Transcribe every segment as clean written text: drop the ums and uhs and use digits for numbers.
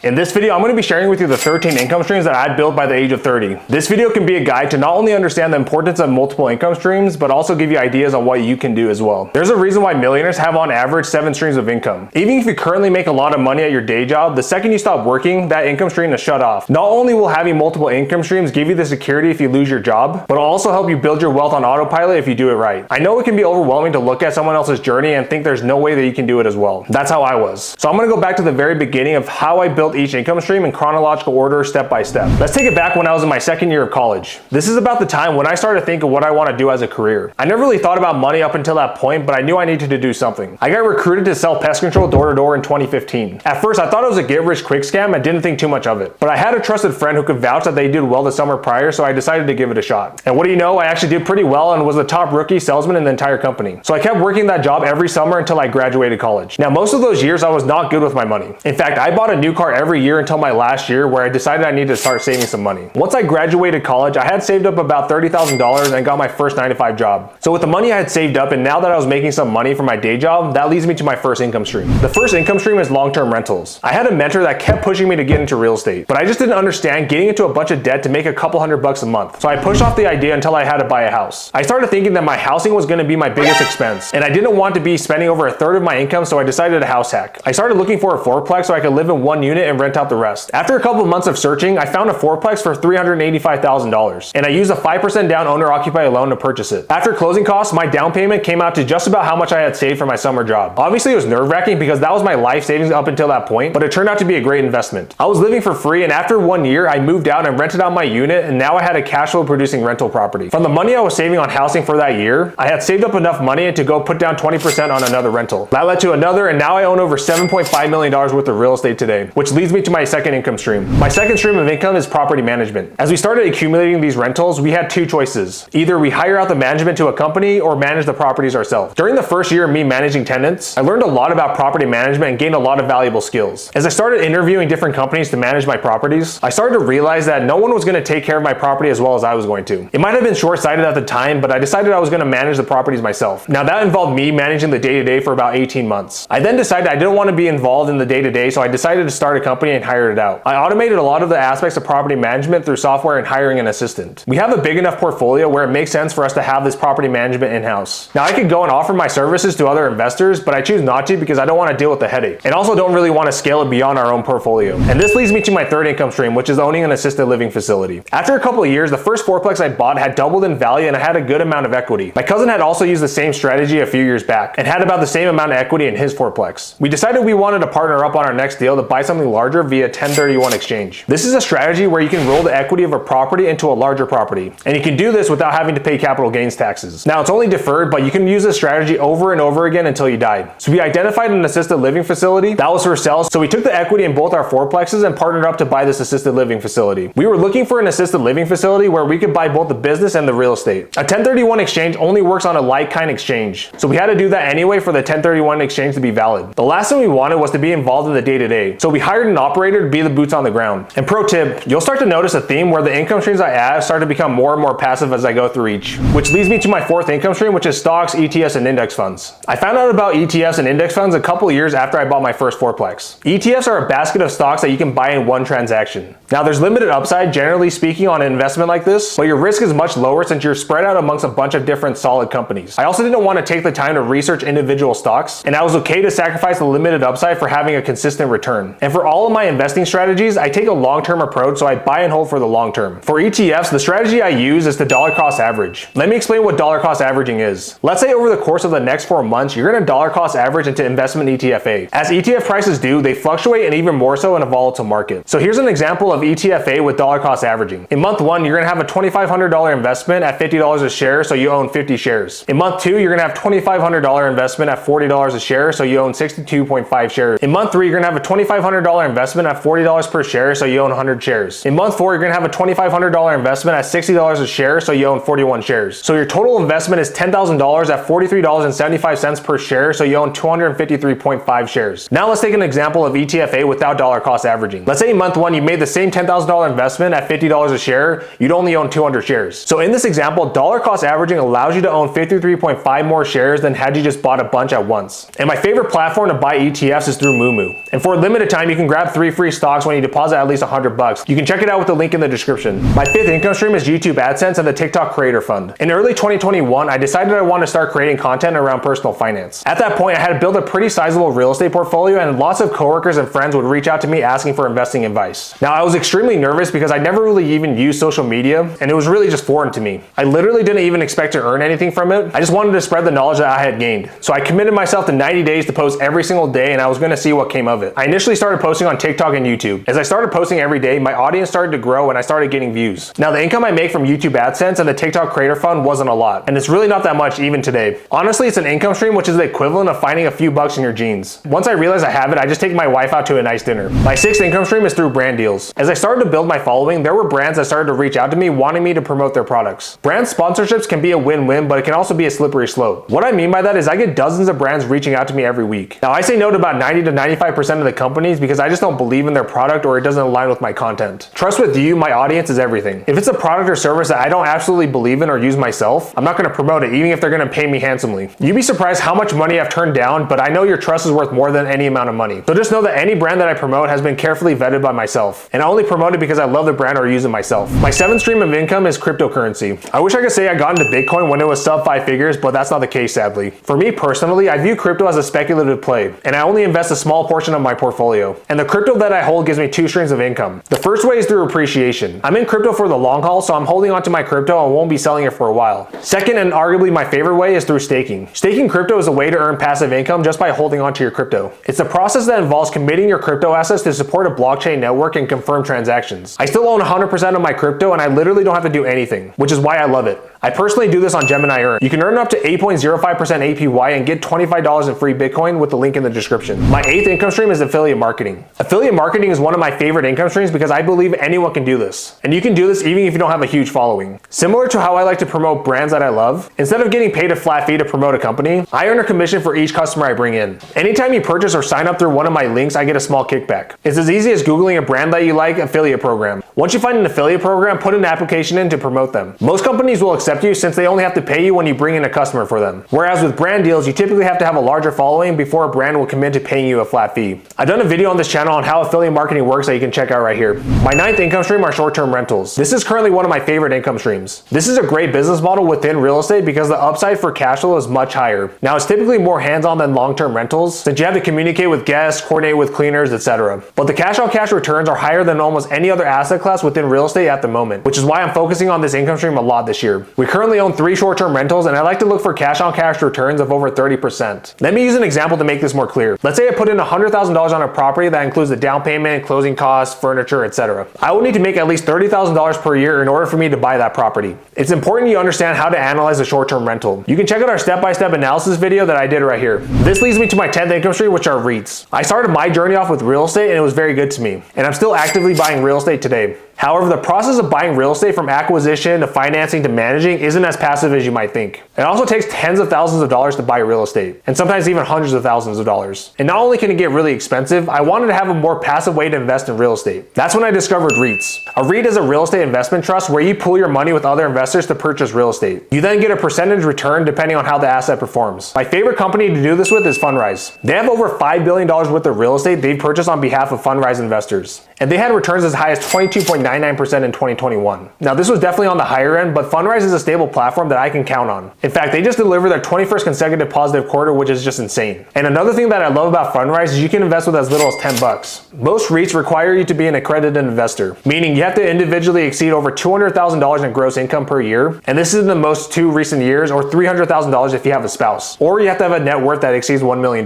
In this video, I'm going to be sharing with you the 13 income streams that I built by the age of 30. This video can be a guide to not only understand the importance of multiple income streams, but also give you ideas on what you can do as well. There's a reason why millionaires have on average 7 streams of income. Even if you currently make a lot of money at your day job, the second you stop working, that income stream is shut off. Not only will having multiple income streams give you the security if you lose your job, but it'll also help you build your wealth on autopilot if you do it right. I know it can be overwhelming to look at someone else's journey and think there's no way that you can do it as well. That's how I was. So I'm going to go back to the very beginning of how I built each income stream in chronological order, step by step. Let's take it back when I was in my second year of college. This is about the time when I started to think of what I want to do as a career. I never really thought about money up until that point, but I knew I needed to do something. I got recruited to sell pest control door to door in 2015. At first, I thought it was a get-rich-quick scam and didn't think too much of it. But I had a trusted friend who could vouch that they did well the summer prior, so I decided to give it a shot. And what do you know, I actually did pretty well and was the top rookie salesman in the entire company. So I kept working that job every summer until I graduated college. Now, most of those years, I was not good with my money. In fact, I bought a new car every year until my last year, where I decided I needed to start saving some money. Once I graduated college, I had saved up about $30,000 and got my first 9-to-5 job. So with the money I had saved up and now that I was making some money from my day job, that leads me to my first income stream. The first income stream is long-term rentals. I had a mentor that kept pushing me to get into real estate, but I just didn't understand getting into a bunch of debt to make a couple $100 a month. So I pushed off the idea until I had to buy a house. I started thinking that my housing was going to be my biggest expense, and I didn't want to be spending over a third of my income, so I decided to house hack. I started looking for a fourplex so I could live in one unit and rent out the rest. After a couple of months of searching, I found a fourplex for $385,000, and I used a 5% down owner-occupied loan to purchase it. After closing costs, my down payment came out to just about how much I had saved for my summer job. Obviously, it was nerve-wracking because that was my life savings up until that point, but it turned out to be a great investment. I was living for free, and after 1 year, I moved out and rented out my unit, and now I had a cash flow producing rental property. From the money I was saving on housing for that year, I had saved up enough money to go put down 20% on another rental. That led to another, and now I own over $7.5 million worth of real estate today, which leads me to my second income stream. My second stream of income is property management. As we started accumulating these rentals, we had two choices. Either we hire out the management to a company or manage the properties ourselves. During the first year of me managing tenants, I learned a lot about property management and gained a lot of valuable skills. As I started interviewing different companies to manage my properties, I started to realize that no one was going to take care of my property as well as I was going to. It might have been short-sighted at the time, but I decided I was going to manage the properties myself. Now that involved me managing the day-to-day for about 18 months. I then decided I didn't want to be involved in the day-to-day, so I decided to start a company and hire it out. I automated a lot of the aspects of property management through software and hiring an assistant. We have a big enough portfolio where it makes sense for us to have this property management in-house. Now I could go and offer my services to other investors, but I choose not to because I don't want to deal with the headache, and also don't really want to scale it beyond our own portfolio. And this leads me to my third income stream, which is owning an assisted living facility. After a couple of years, the first fourplex I bought had doubled in value and I had a good amount of equity. My cousin had also used the same strategy a few years back and had about the same amount of equity in his fourplex. We decided we wanted to partner up on our next deal to buy something larger via 1031 exchange. This is a strategy where you can roll the equity of a property into a larger property, and you can do this without having to pay capital gains taxes. Now it's only deferred, but you can use this strategy over and over again until you die. So we identified an assisted living facility that was for sale, so we took the equity in both our fourplexes and partnered up to buy this assisted living facility. We were looking for an assisted living facility where we could buy both the business and the real estate. A 1031 exchange only works on a like-kind exchange, so we had to do that anyway for the 1031 exchange to be valid. The last thing we wanted was to be involved in the day-to-day, so we hired an operator to be the boots on the ground. And pro tip, you'll start to notice a theme where the income streams I add start to become more and more passive as I go through each. Which leads me to my fourth income stream, which is stocks, ETFs, and index funds. I found out about ETFs and index funds a couple of years after I bought my first fourplex. ETFs are a basket of stocks that you can buy in one transaction. Now there's limited upside, generally speaking, on an investment like this, but your risk is much lower since you're spread out amongst a bunch of different solid companies. I also didn't want to take the time to research individual stocks, and I was okay to sacrifice the limited upside for having a consistent return. And for all of my investing strategies, I take a long-term approach, so I buy and hold for the long term. For ETFs, the strategy I use is to dollar cost average. Let me explain what dollar cost averaging is. Let's say over the course of the next 4 months, you're going to dollar cost average into investment ETFA. As ETF prices do, they fluctuate, and even more so in a volatile market. So here's an example of ETFA with dollar cost averaging. In month 1, you're going to have a $2,500 investment at $50 a share, so you own 50 shares. In month 2, you're going to have $2,500 investment at $40 a share, so you own 62.5 shares. In month 3, you're going to have a $2,500 investment at $40 per share, so you own 100 shares. In month 4, you're going to have a $2,500 investment at $60 a share, so you own 41 shares. So your total investment is $10,000 at $43.75 per share, so you own 253.5 shares. Now let's take an example of ETFA without dollar cost averaging. Let's say in month 1, you made the same $10,000 investment at $50 a share, you'd only own 200 shares. So in this example, dollar cost averaging allows you to own 53.5 more shares than had you just bought a bunch at once. And my favorite platform to buy ETFs is through Moomoo. And for a limited time, you can can grab 3 free stocks when you deposit at least $100. You can check it out with the link in the description. My 5th income stream is YouTube AdSense and the TikTok Creator Fund. In early 2021, I decided I wanted to start creating content around personal finance. At that point, I had built a pretty sizable real estate portfolio, and lots of coworkers and friends would reach out to me asking for investing advice. Now, I was extremely nervous because I never really even used social media, and it was really just foreign to me. I literally didn't even expect to earn anything from it. I just wanted to spread the knowledge that I had gained. So I committed myself to 90 days to post every single day, and I was going to see what came of it. I initially started posting on TikTok and YouTube. As I started posting every day, my audience started to grow and I started getting views. Now, the income I make from YouTube AdSense and the TikTok Creator Fund wasn't a lot, and it's really not that much even today. Honestly, it's an income stream which is the equivalent of finding a few bucks in your jeans. Once I realize I have it, I just take my wife out to a nice dinner. My 6th income stream is through brand deals. As I started to build my following, there were brands that started to reach out to me wanting me to promote their products. Brand sponsorships can be a win-win, but it can also be a slippery slope. What I mean by that is I get dozens of brands reaching out to me every week. Now, I say no to about 90 to 95% of the companies because I just don't believe in their product or it doesn't align with my content. Trust with you, my audience is everything. If it's a product or service that I don't absolutely believe in or use myself, I'm not going to promote it even if they're going to pay me handsomely. You'd be surprised how much money I've turned down, but I know your trust is worth more than any amount of money. So just know that any brand that I promote has been carefully vetted by myself, and I only promote it because I love the brand or use it myself. My 7th stream of income is cryptocurrency. I wish I could say I got into Bitcoin when it was sub 5 figures, but that's not the case, sadly. For me personally, I view crypto as a speculative play, and I only invest a small portion of my portfolio. And the crypto that I hold gives me 2 streams of income. The first way is through appreciation. I'm in crypto for the long haul, so I'm holding onto my crypto and won't be selling it for a while. Second, and arguably my favorite way, is through staking. Staking crypto is a way to earn passive income just by holding onto your crypto. It's a process that involves committing your crypto assets to support a blockchain network and confirm transactions. I still own 100% of my crypto, and I literally don't have to do anything, which is why I love it. I personally do this on Gemini Earn. You can earn up to 8.05% APY and get $25 in free Bitcoin with the link in the description. My 8th income stream is affiliate marketing. Affiliate marketing is one of my favorite income streams because I believe anyone can do this. And you can do this even if you don't have a huge following. Similar to how I like to promote brands that I love, instead of getting paid a flat fee to promote a company, I earn a commission for each customer I bring in. Anytime you purchase or sign up through one of my links, I get a small kickback. It's as easy as Googling a brand that you like, affiliate program. Once you find an affiliate program, put an application in to promote them. Most companies will accept you since they only have to pay you when you bring in a customer for them. Whereas with brand deals, you typically have to have a larger following before a brand will commit to paying you a flat fee. I've done a video on this channel on how affiliate marketing works that you can check out right here. My 9th income stream are short-term rentals. This is currently one of my favorite income streams. This is a great business model within real estate because the upside for cash flow is much higher. Now, it's typically more hands-on than long-term rentals since you have to communicate with guests, coordinate with cleaners, etc. But the cash-on-cash returns are higher than almost any other asset class within real estate at the moment, which is why I'm focusing on this income stream a lot this year. We currently own 3 short-term rentals, and I like to look for cash-on-cash returns of over 30%. Let me use an example to make this more clear. Let's say I put in $100,000 on a property that includes the down payment, closing costs, furniture, etc. I will need to make at least $30,000 per year in order for me to buy that property. It's important you understand how to analyze a short-term rental. You can check out our step-by-step analysis video that I did right here. This leads me to my 10th income stream, which are REITs. I started my journey off with real estate and it was very good to me, and I'm still actively buying real estate today. However, the process of buying real estate from acquisition to financing to managing isn't as passive as you might think. It also takes tens of thousands of dollars to buy real estate, and sometimes even hundreds of thousands of dollars. And not only can it get really expensive, I wanted to have a more passive way to invest in real estate. That's when I discovered REITs. A REIT is a real estate investment trust where you pool your money with other investors to purchase real estate. You then get a percentage return depending on how the asset performs. My favorite company to do this with is Fundrise. They have over $5 billion worth of real estate they've purchased on behalf of Fundrise investors, and they had returns as high as 22.99% in 2021. Now, this was definitely on the higher end, but Fundrise is a stable platform that I can count on. In fact, they just delivered their 21st consecutive positive quarter, which is just insane. And another thing that I love about Fundrise is you can invest with as little as $10. Most REITs require you to be an accredited investor, meaning you have to individually exceed over $200,000 in gross income per year, and this is in the most 2 recent years, or $300,000 if you have a spouse, or you have to have a net worth that exceeds $1 million.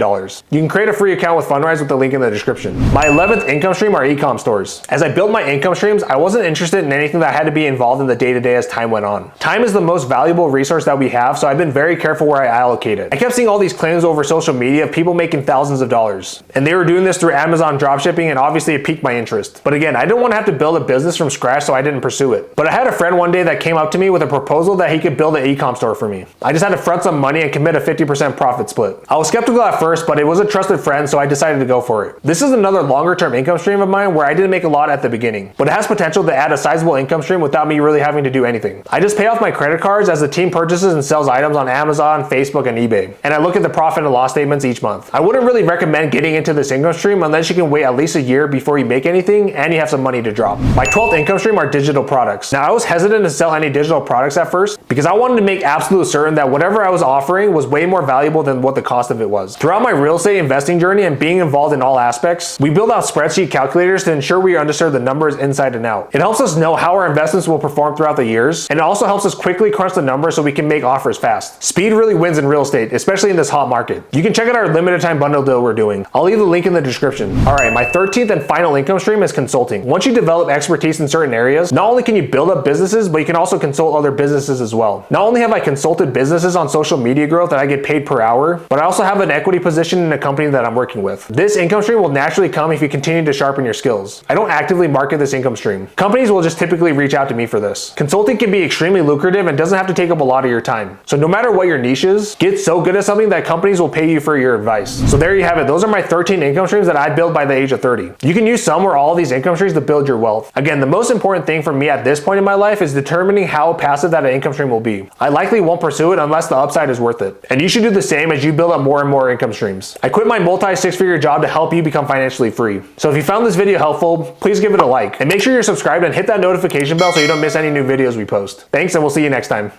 You can create a free account with Fundrise with the link in the description. My 11th income stream are e-com stores. As I built my income streams, I wasn't interested in anything that had to be involved in the day-to-day as time went on. Time is the most valuable resource that we have, so I've been very careful where I allocate it. I kept seeing all these claims over social media of people making thousands of dollars, and they were doing this through Amazon dropshipping, and obviously it piqued my interest. But again, I didn't want to have to build a business from scratch, so I didn't pursue it. But I had a friend one day that came up to me with a proposal that he could build an e-com store for me. I just had to front some money and commit a 50% profit split. I was skeptical at first, but it was a trusted friend, so I decided to go for it. This is another longer term income stream of mine where I didn't make a lot at the beginning, but it has potential potential to add a sizable income stream without me really having to do anything. I just pay off my credit cards as the team purchases and sells items on Amazon, Facebook, and eBay. And I look at the profit and loss statements each month. I wouldn't really recommend getting into this income stream unless you can wait at least a year before you make anything and you have some money to drop. My 12th income stream are digital products. Now, I was hesitant to sell any digital products at first because I wanted to make absolute certain that whatever I was offering was way more valuable than what the cost of it was. Throughout my real estate investing journey and being involved in all aspects, we build out spreadsheet calculators to ensure we understand the numbers inside and out. It helps us know how our investments will perform throughout the years, and it also helps us quickly crunch the numbers so we can make offers fast. Speed really wins in real estate, especially in this hot market. You can check out our limited time bundle deal we're doing. I'll leave the link in the description. All right, my 13th and final income stream is consulting. Once you develop expertise in certain areas, not only can you build up businesses, but you can also consult other businesses as well. Not only have I consulted businesses on social media growth that I get paid per hour, but I also have an equity position in a company that I'm working with. This income stream will naturally come if you continue to sharpen your skills. I don't actively market this income stream. Companies will just typically reach out to me for this. Consulting can be extremely lucrative and doesn't have to take up a lot of your time. So no matter what your niche is, get so good at something that companies will pay you for your advice. So there you have it. Those are my 13 income streams that I built by the age of 30. You can use some or all of these income streams to build your wealth. Again, the most important thing for me at this point in my life is determining how passive that income stream will be. I likely won't pursue it unless the upside is worth it. And you should do the same as you build up more and more income streams. I quit my multi-six-figure job to help you become financially free. So if you found this video helpful, please give it a like. And make sure you're subscribed and hit that notification bell so you don't miss any new videos we post. Thanks, and we'll see you next time.